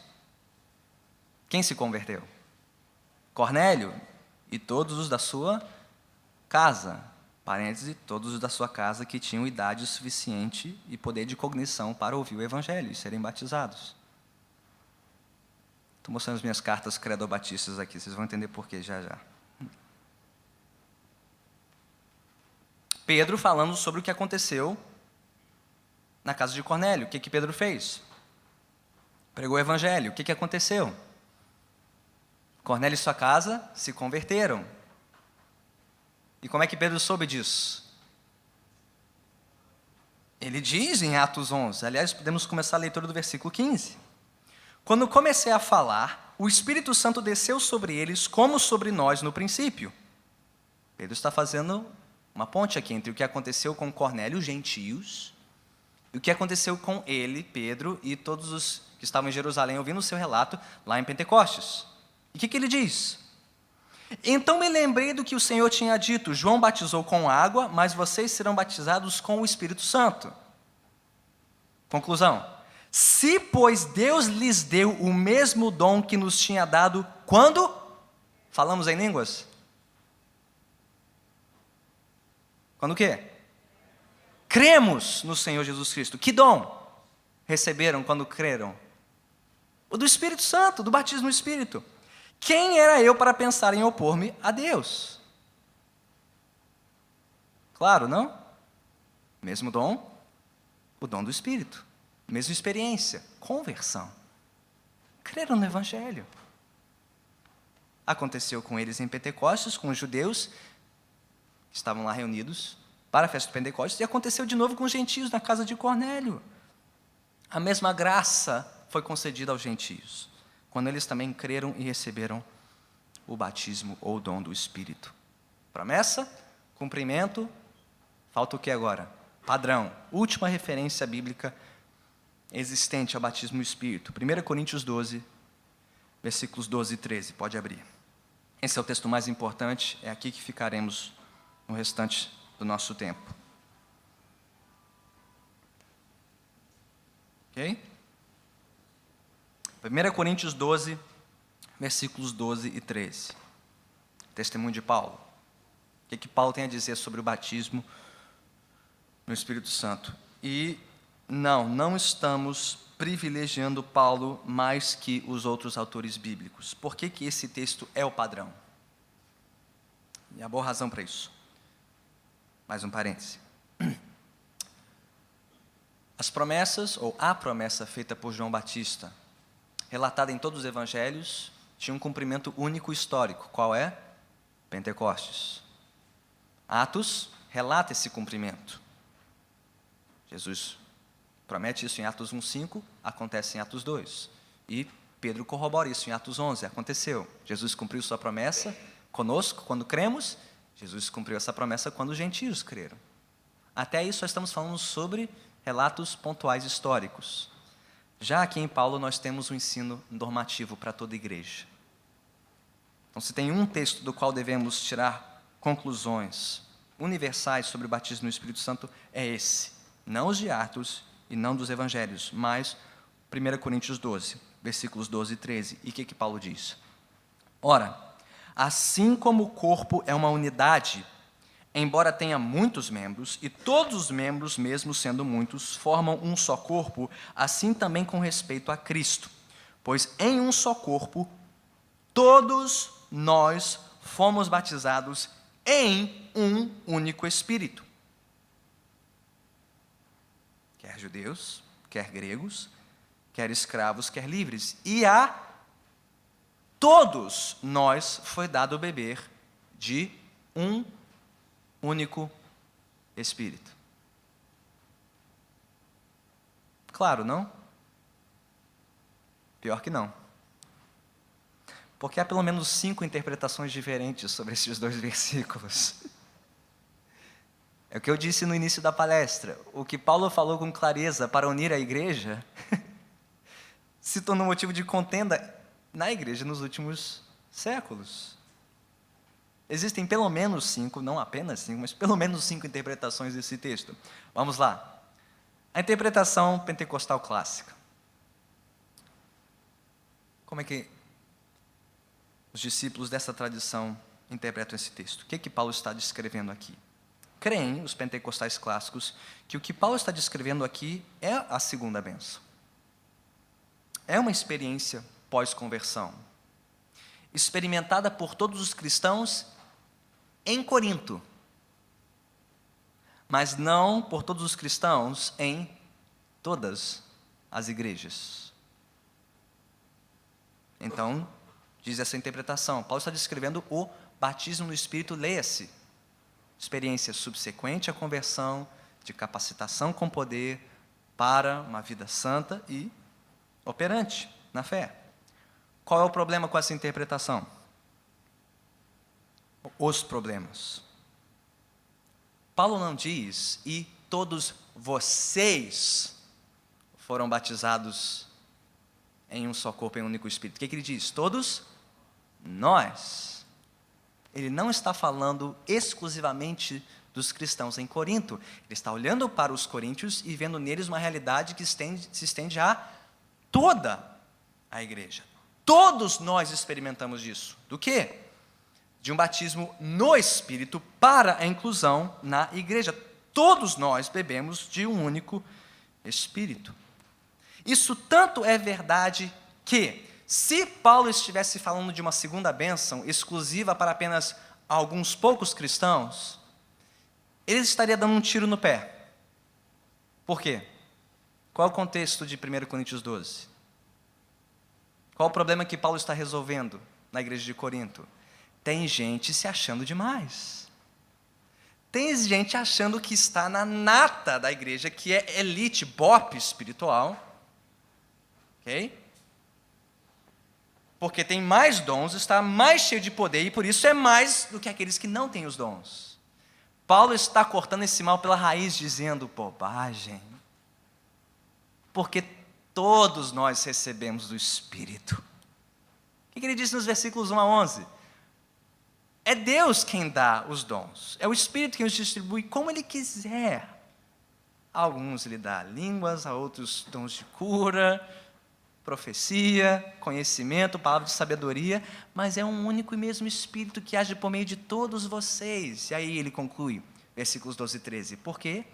Quem se converteu? Cornélio e todos os da sua casa. Parêntese, todos os da sua casa que tinham idade suficiente e poder de cognição para ouvir o Evangelho e serem batizados. Estou mostrando as minhas cartas credobatistas aqui, vocês vão entender por quê já já. Pedro falando sobre o que aconteceu na casa de Cornélio. O que Pedro fez? Pregou o Evangelho. O que aconteceu? Cornélio e sua casa se converteram. E como é que Pedro soube disso? Ele diz em Atos 11, aliás, podemos começar a leitura do versículo 15. Quando comecei a falar, o Espírito Santo desceu sobre eles como sobre nós no princípio. Pedro está fazendo uma ponte aqui entre o que aconteceu com Cornélio, os gentios, e o que aconteceu com ele, Pedro, e todos os que estavam em Jerusalém ouvindo o seu relato lá em Pentecostes. E o que ele diz? Então me lembrei do que o Senhor tinha dito: João batizou com água, mas vocês serão batizados com o Espírito Santo. Conclusão: se, pois, Deus lhes deu o mesmo dom que nos tinha dado quando falamos em línguas? Quando o quê? Cremos no Senhor Jesus Cristo. Que dom receberam quando creram? O do Espírito Santo, do batismo no Espírito. Quem era eu para pensar em opor-me a Deus? Claro, não? Mesmo dom, o dom do Espírito. Mesma experiência, conversão. Creram no Evangelho. Aconteceu com eles em Pentecostes, com os judeus que estavam lá reunidos para a festa de Pentecostes, e aconteceu de novo com os gentios na casa de Cornélio. A mesma graça foi concedida aos gentios, quando eles também creram e receberam o batismo ou o dom do Espírito. Promessa, cumprimento, falta o que agora? Padrão, última referência bíblica existente ao batismo no Espírito. 1 Coríntios 12, versículos 12 e 13, pode abrir. Esse é o texto mais importante, é aqui que ficaremos no restante do nosso tempo. Ok? 1 Coríntios 12, versículos 12 e 13. Testemunho de Paulo. O que Paulo tem a dizer sobre o batismo no Espírito Santo? E não estamos privilegiando Paulo mais que os outros autores bíblicos. Por que esse texto é o padrão? E há boa razão para isso. Mais um parêntese. As promessas, ou a promessa feita por João Batista, relatada em todos os evangelhos, tinha um cumprimento único histórico. Qual é? Pentecostes. Atos relata esse cumprimento. Jesus promete isso em Atos 1:5, acontece em Atos 2. E Pedro corrobora isso em Atos 11, aconteceu. Jesus cumpriu sua promessa conosco quando cremos, Jesus cumpriu essa promessa quando os gentios creram. Até isso nós estamos falando sobre relatos pontuais históricos. Já aqui em Paulo nós temos um ensino normativo para toda a igreja. Então, se tem um texto do qual devemos tirar conclusões universais sobre o batismo no Espírito Santo, é esse. Não os de Atos e não dos evangelhos, mas 1 Coríntios 12, versículos 12 e 13. E o que Paulo diz? Ora, assim como o corpo é uma unidade, embora tenha muitos membros, e todos os membros, mesmo sendo muitos, formam um só corpo, assim também com respeito a Cristo. Pois em um só corpo, todos nós fomos batizados em um único Espírito. Quer judeus, quer gregos, quer escravos, quer livres. E a todos nós foi dado beber de um único Espírito. Claro, não? Pior que não. Porque há pelo menos 5 interpretações diferentes sobre esses 2 versículos. É o que eu disse no início da palestra. O que Paulo falou com clareza para unir a igreja se tornou motivo de contenda na igreja nos últimos séculos. Existem pelo menos 5, não apenas 5, mas pelo menos 5 interpretações desse texto. Vamos lá. A interpretação pentecostal clássica. Como é que os discípulos dessa tradição interpretam esse texto? O que é que Paulo está descrevendo aqui? Creem os pentecostais clássicos que o que Paulo está descrevendo aqui é a segunda bênção. É uma experiência pós-conversão, experimentada por todos os cristãos em Corinto, mas não por todos os cristãos em todas as igrejas. Então, diz essa interpretação, Paulo está descrevendo o batismo no Espírito, leia-se, experiência subsequente à conversão, de capacitação com poder para uma vida santa e operante na fé. Qual é o problema com essa interpretação? Os problemas. Paulo não diz, e todos vocês foram batizados em um só corpo, em um único Espírito. O que ele diz? Todos nós. Ele não está falando exclusivamente dos cristãos em Corinto. Ele está olhando para os coríntios e vendo neles uma realidade que se estende a toda a igreja. Todos nós experimentamos disso. Do quê? De um batismo no Espírito para a inclusão na igreja. Todos nós bebemos de um único Espírito. Isso tanto é verdade que, se Paulo estivesse falando de uma segunda bênção exclusiva para apenas alguns poucos cristãos, ele estaria dando um tiro no pé. Por quê? Qual é o contexto de 1 Coríntios 12? Qual o problema que Paulo está resolvendo na igreja de Corinto? Tem gente se achando demais. Tem gente achando que está na nata da igreja, que é elite, bope espiritual. Ok? Porque tem mais dons, está mais cheio de poder, e por isso é mais do que aqueles que não têm os dons. Paulo está cortando esse mal pela raiz, dizendo bobagem. Porque todos nós recebemos do Espírito. O que ele diz nos versículos 1 a 11? É Deus quem dá os dons. É o Espírito quem os distribui como Ele quiser. A alguns Ele dá línguas, a outros dons de cura, profecia, conhecimento, palavra de sabedoria, mas é um único e mesmo Espírito que age por meio de todos vocês. E aí ele conclui, versículos 12 e 13. Porque,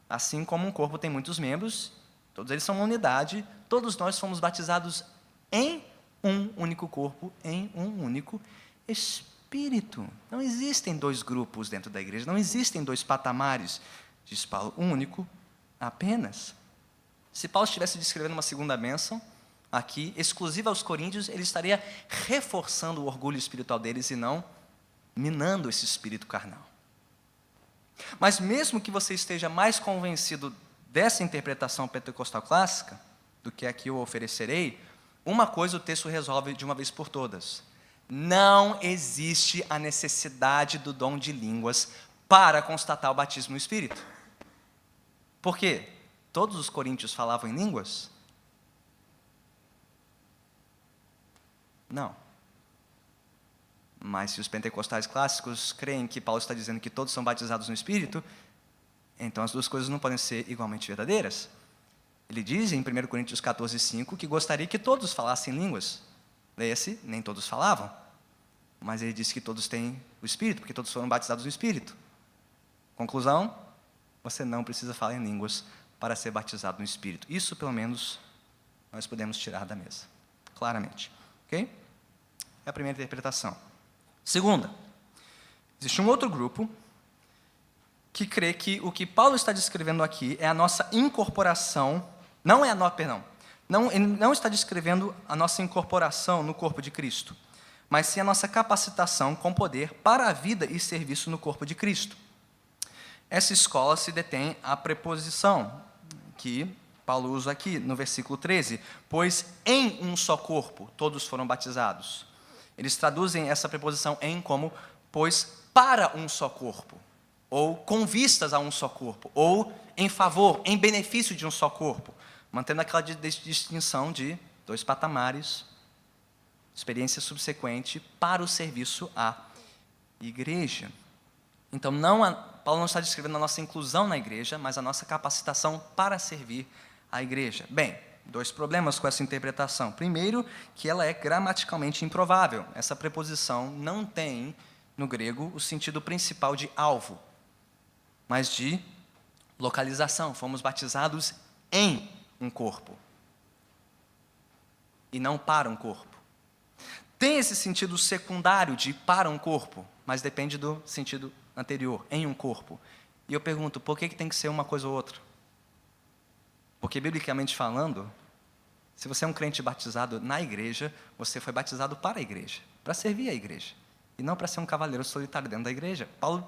assim como um corpo tem muitos membros, todos eles são uma unidade, todos nós fomos batizados em um único corpo, em um único Espírito. Não existem 2 grupos dentro da igreja, não existem 2 patamares, diz Paulo, um único apenas. Se Paulo estivesse descrevendo uma segunda bênção, aqui, exclusiva aos coríntios, ele estaria reforçando o orgulho espiritual deles e não minando esse espírito carnal. Mas mesmo que você esteja mais convencido dessa interpretação pentecostal clássica, do que a que eu oferecerei, uma coisa o texto resolve de uma vez por todas. Não existe a necessidade do dom de línguas para constatar o batismo no Espírito. Por quê? Todos os coríntios falavam em línguas? Não. Mas se os pentecostais clássicos creem que Paulo está dizendo que todos são batizados no Espírito, então as 2 coisas não podem ser igualmente verdadeiras. Ele diz em 1 Coríntios 14, 5, que gostaria que todos falassem línguas. Leia-se, nem todos falavam. Mas ele disse que todos têm o Espírito, porque todos foram batizados no Espírito. Conclusão, você não precisa falar em línguas para ser batizado no Espírito. Isso, pelo menos, nós podemos tirar da mesa, claramente. Ok? É a primeira interpretação. Segunda, existe um outro grupo que crê que o que Paulo está descrevendo aqui é a nossa incorporação, ele não está descrevendo a nossa incorporação no corpo de Cristo, mas sim a nossa capacitação com poder para a vida e serviço no corpo de Cristo. Essa escola se detém à preposição que Paulo usa aqui no versículo 13, pois em um só corpo todos foram batizados. Eles traduzem essa preposição em como, pois para um só corpo, ou com vistas a um só corpo, ou em favor, em benefício de um só corpo, mantendo aquela distinção de dois patamares, experiência subsequente para o serviço à igreja. Então, Paulo não está descrevendo a nossa inclusão na igreja, mas a nossa capacitação para servir a igreja. Bem, dois problemas com essa interpretação. Primeiro, que ela é gramaticalmente improvável. Essa preposição não tem, no grego, o sentido principal de alvo, mas de localização. Fomos batizados em um corpo, e não para um corpo. Tem esse sentido secundário de para um corpo, mas depende do sentido anterior, em um corpo. E eu pergunto, por que tem que ser uma coisa ou outra? Porque, biblicamente falando, se você é um crente batizado na igreja, você foi batizado para a igreja, para servir a igreja, e não para ser um cavaleiro solitário dentro da igreja. Paulo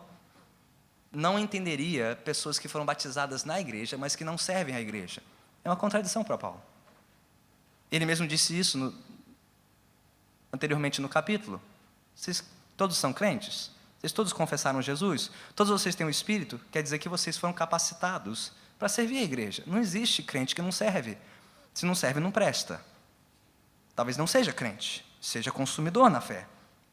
não entenderia pessoas que foram batizadas na igreja, mas que não servem à igreja. É uma contradição para Paulo. Ele mesmo disse isso anteriormente no capítulo. Vocês todos são crentes? Vocês todos confessaram Jesus? Todos vocês têm o Espírito? Quer dizer que vocês foram capacitados para servir a igreja. Não existe crente que não serve. Se não serve, não presta. Talvez não seja crente, seja consumidor na fé.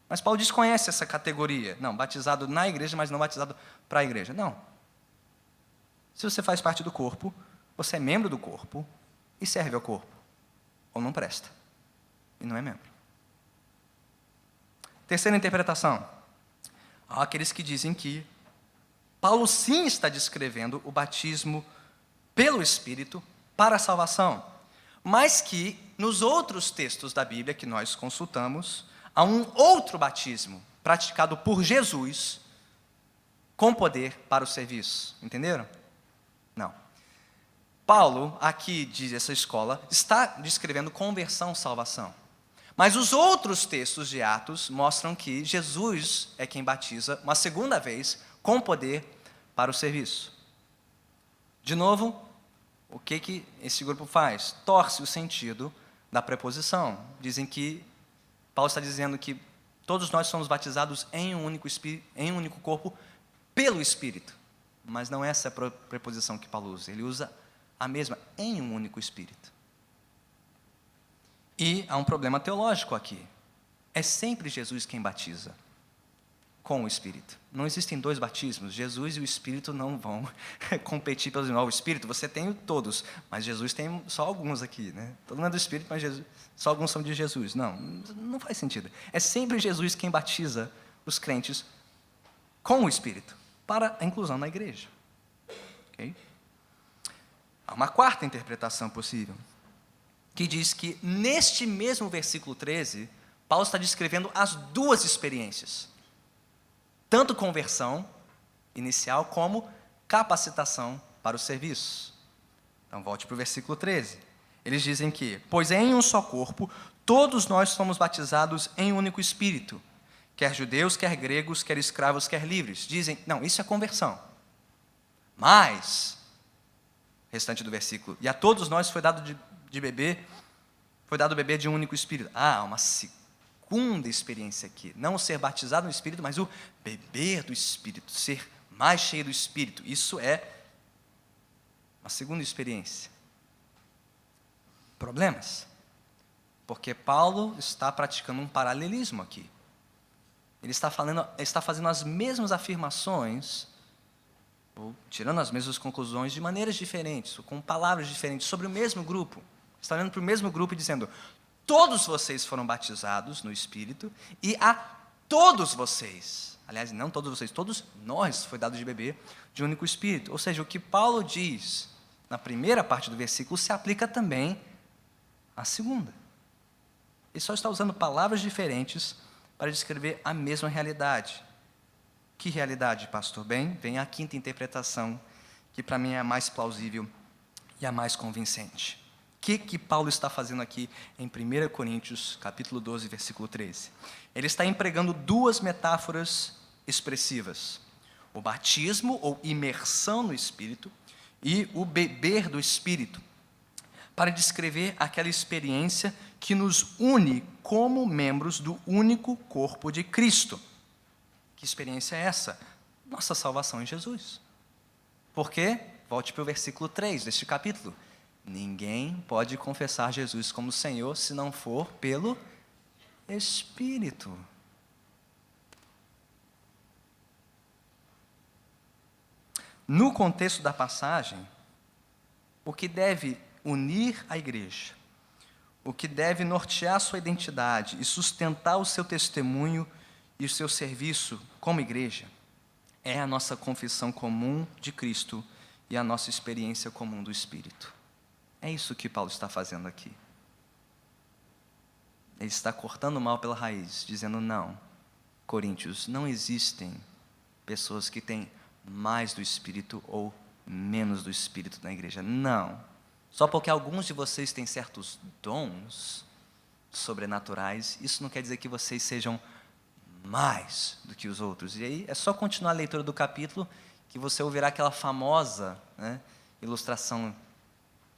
Mas Paulo desconhece essa categoria. Não, batizado na igreja, mas não batizado para a igreja. Não. Se você faz parte do corpo, você é membro do corpo e serve ao corpo. Ou não presta. E não é membro. Terceira interpretação. Há aqueles que dizem que Paulo sim está descrevendo o batismo pelo Espírito para a salvação, mas que nos outros textos da Bíblia que nós consultamos, há um outro batismo praticado por Jesus com poder para o serviço. Entenderam? Não. Paulo, aqui diz essa escola, está descrevendo conversão, salvação. Mas os outros textos de Atos mostram que Jesus é quem batiza uma segunda vez com poder para o serviço. De novo, o que esse grupo faz? Torce o sentido da preposição. Dizem que Paulo está dizendo que todos nós somos batizados em um único corpo pelo Espírito. Mas não é essa a preposição que Paulo usa. Ele usa a mesma, em um único Espírito. E há um problema teológico aqui. É sempre Jesus quem batiza com o Espírito. Não existem dois batismos. Jesus e o Espírito não vão competir pelos irmãos. O Espírito, você tem todos, mas Jesus tem só alguns aqui, né? Todo mundo é do Espírito, mas só alguns são de Jesus. Não faz sentido. É sempre Jesus quem batiza os crentes com o Espírito, para a inclusão na igreja. Okay? Há uma quarta interpretação possível, que diz que neste mesmo versículo 13, Paulo está descrevendo as duas experiências, tanto conversão inicial como capacitação para o serviço. Então volte para o versículo 13. Eles dizem que, pois em um só corpo, todos nós somos batizados em um único Espírito, quer judeus, quer gregos, quer escravos, quer livres. Dizem, não, isso é conversão. Mas, restante do versículo, e a todos nós foi dado beber de um único Espírito. Uma segunda experiência aqui. Não o ser batizado no Espírito, mas o beber do Espírito, ser mais cheio do Espírito. Isso é uma segunda experiência. Problemas? Porque Paulo está praticando um paralelismo aqui. Ele está fazendo as mesmas afirmações, ou tirando as mesmas conclusões de maneiras diferentes, ou com palavras diferentes, sobre o mesmo grupo. Está olhando para o mesmo grupo e dizendo, todos vocês foram batizados no Espírito, e a todos vocês, aliás, não todos vocês, todos nós foi dado de beber de um único Espírito. Ou seja, o que Paulo diz na primeira parte do versículo se aplica também à segunda. Ele só está usando palavras diferentes para descrever a mesma realidade. Que realidade, pastor? Bem, vem a quinta interpretação, que para mim é a mais plausível e a mais convincente. que Paulo está fazendo aqui em 1 Coríntios, capítulo 12, versículo 13? Ele está empregando duas metáforas expressivas: o batismo ou imersão no Espírito e o beber do Espírito, para descrever aquela experiência que nos une como membros do único corpo de Cristo. Que experiência é essa? Nossa salvação em Jesus. Por quê? Volte para o versículo 3 deste capítulo. Ninguém pode confessar Jesus como Senhor se não for pelo Espírito. No contexto da passagem, o que deve unir a igreja, o que deve nortear sua identidade e sustentar o seu testemunho e o seu serviço como igreja, é a nossa confissão comum de Cristo e a nossa experiência comum do Espírito. É isso que Paulo está fazendo aqui. Ele está cortando o mal pela raiz, dizendo: não, Coríntios, não existem pessoas que têm mais do Espírito ou menos do Espírito na igreja. Não. Só porque alguns de vocês têm certos dons sobrenaturais, isso não quer dizer que vocês sejam mais do que os outros. E aí é só continuar a leitura do capítulo que você ouvirá aquela famosa, ilustração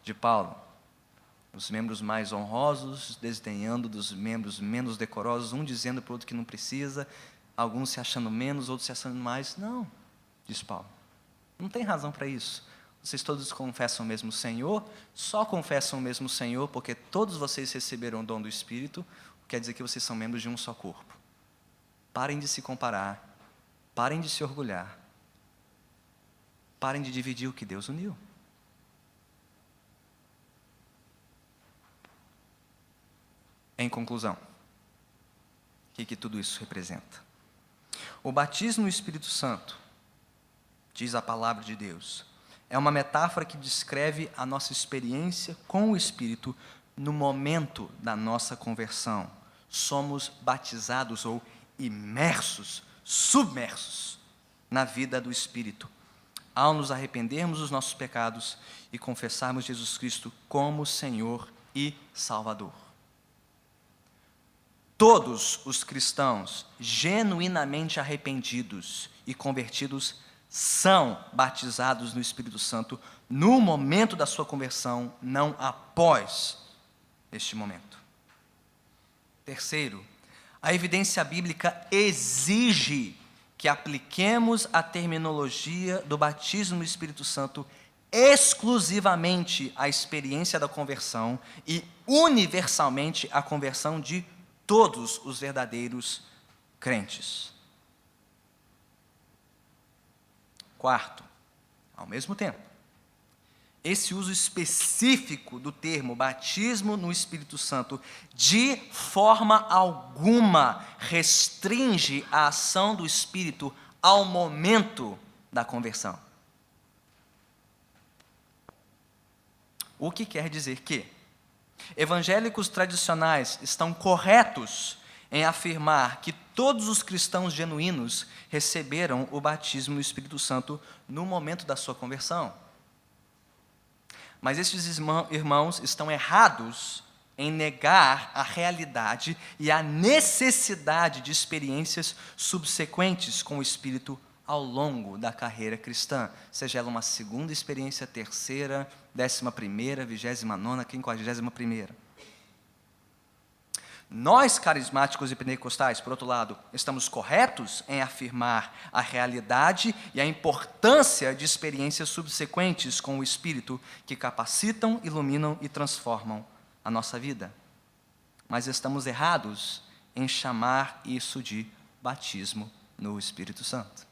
de Paulo. Os membros mais honrosos desdenhando dos membros menos decorosos, um dizendo para o outro que não precisa, alguns se achando menos, outros se achando mais. Não, diz Paulo, não tem razão para isso. Vocês todos confessam o mesmo Senhor, só confessam o mesmo Senhor porque todos vocês receberam o dom do Espírito, quer dizer que vocês são membros de um só corpo. Parem de se comparar, parem de se orgulhar, parem de dividir o que Deus uniu. Em conclusão, o que tudo isso representa? O batismo no Espírito Santo, diz a palavra de Deus, é uma metáfora que descreve a nossa experiência com o Espírito no momento da nossa conversão. Somos batizados ou imersos, submersos na vida do Espírito, ao nos arrependermos dos nossos pecados e confessarmos Jesus Cristo como Senhor e Salvador. Todos os cristãos genuinamente arrependidos e convertidos são batizados no Espírito Santo no momento da sua conversão, não após este momento. Terceiro, a evidência bíblica exige que apliquemos a terminologia do batismo no Espírito Santo exclusivamente à experiência da conversão e universalmente à conversão de todos os verdadeiros crentes. Quarto, ao mesmo tempo, esse uso específico do termo batismo no Espírito Santo de forma alguma restringe a ação do Espírito ao momento da conversão. O que quer dizer que evangélicos tradicionais estão corretos em afirmar que todos os cristãos genuínos receberam o batismo no Espírito Santo no momento da sua conversão. Mas estes irmãos estão errados em negar a realidade e a necessidade de experiências subsequentes com o Espírito ao longo da carreira cristã, seja ela uma segunda experiência, terceira, 11ª, 29ª, 51ª. Nós, carismáticos e pentecostais, por outro lado, estamos corretos em afirmar a realidade e a importância de experiências subsequentes com o Espírito que capacitam, iluminam e transformam a nossa vida. Mas estamos errados em chamar isso de batismo no Espírito Santo.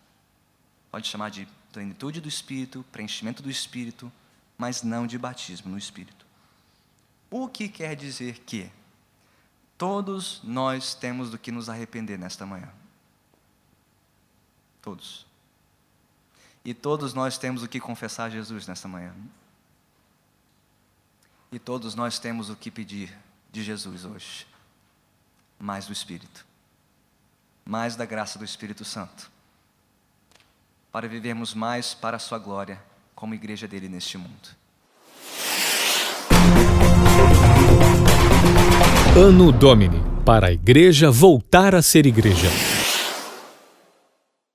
Pode chamar de plenitude do Espírito, preenchimento do Espírito, mas não de batismo no Espírito. O que quer dizer que todos nós temos do que nos arrepender nesta manhã. Todos. E todos nós temos o que confessar a Jesus nesta manhã. E todos nós temos o que pedir de Jesus hoje. Mais do Espírito. Mais da graça do Espírito Santo. Para vivermos mais para a sua glória, como igreja dele neste mundo. Anno Domini, para a igreja voltar a ser igreja.